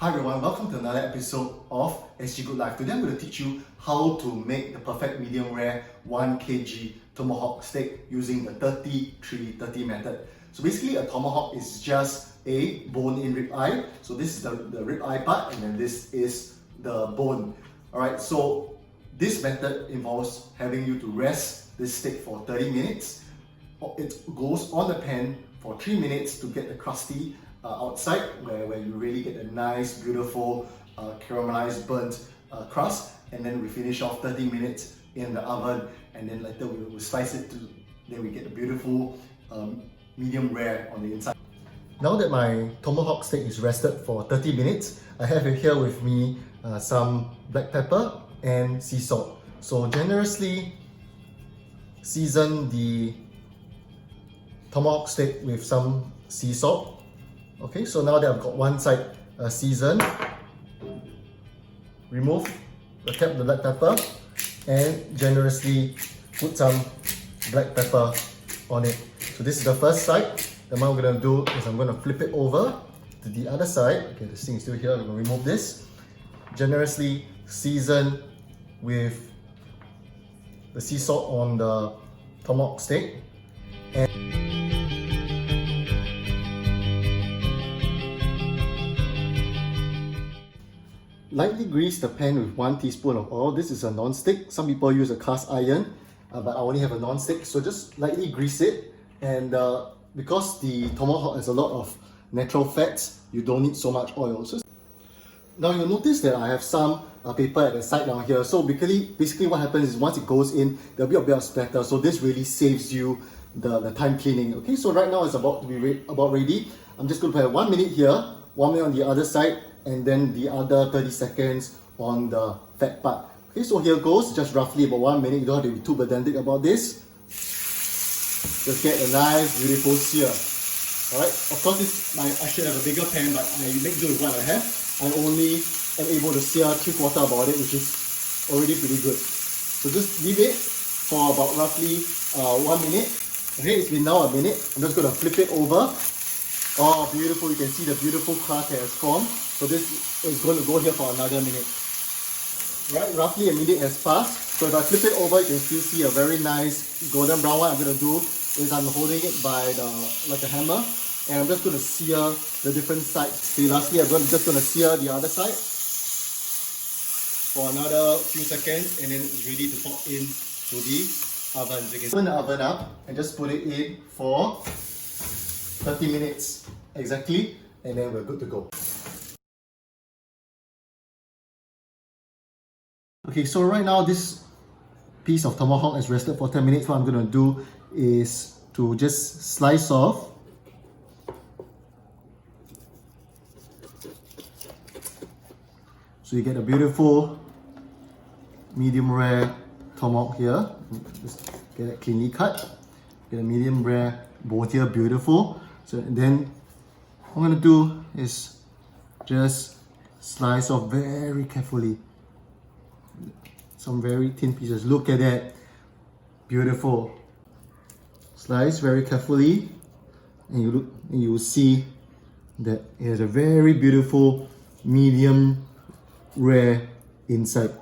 Hi everyone, welcome to another episode of SG Good Life. Today I'm going to teach you how to make the perfect medium rare 1 kg tomahawk steak using the 30-3-30 method. So basically a tomahawk is just a bone-in ribeye. So this is the ribeye part and then this is the bone. Alright, so this method involves having you to rest this steak for 30 minutes. It goes on the pan for 3 minutes to get the crusty outside where you really get a nice, beautiful, caramelized, burnt crust, and then we finish off 30 minutes in the oven, and then later we'll slice it then we get a beautiful medium rare on the inside. Now that my tomahawk steak is rested for 30 minutes, I have here with me some black pepper and sea salt. So generously season the tomahawk steak with some sea salt. Okay, so now that I've got one side seasoned, remove the cap of the black pepper and generously put some black pepper on it. So this is the first side. Then what I'm going to do is I'm going to flip it over to the other side. Okay, this thing is still here. I'm going to remove this. Generously season with the sea salt on the tomahawk steak. And lightly grease the pan with 1 teaspoon of oil. This is a non-stick. Some people use a cast iron, but I only have a non-stick. So just lightly grease it. And because the tomahawk has a lot of natural fats, you don't need so much oil. So now you'll notice that I have some paper at the side down here. So basically what happens is once it goes in, there'll be a bit of splatter. So this really saves you the time cleaning. Okay, so right now it's about to be about ready. I'm just going to put 1 minute here, 1 minute on the other side, and then the other 30 seconds on the fat part. Okay, so here goes, just roughly about 1 minute. You don't have to be too pedantic about this. Just get a nice, beautiful sear. Alright, of course I should have a bigger pan, but I make do with what I have. I only am able to sear 3/4 about it, which is already pretty good. So just leave it for about roughly 1 minute. Okay, it's been now a minute. I'm just going to flip it over. Oh, beautiful. You can see the beautiful crust that has formed. So this is going to go here for another minute. Right, roughly a minute has passed. So if I flip it over, you can still see a very nice golden brown. What I'm going to do is I'm holding it by like a hammer, and I'm just going to sear the different sides. See, lastly, I'm just going to sear the other side for another few seconds, and then it's ready to pop in to the oven. So you can open the oven up and just put it in for 30 minutes exactly, and then we're good to go. Okay, so right now this piece of tomahawk is rested for 10 minutes. What I'm going to do is to just slice off so you get a beautiful medium rare tomahawk here. Just get it cleanly cut. Get a medium rare bone here, beautiful. So then what I'm going to do is just slice off very carefully. Some very thin pieces. Look at that. Beautiful. Slice very carefully, and you will see that it has a very beautiful medium rare inside.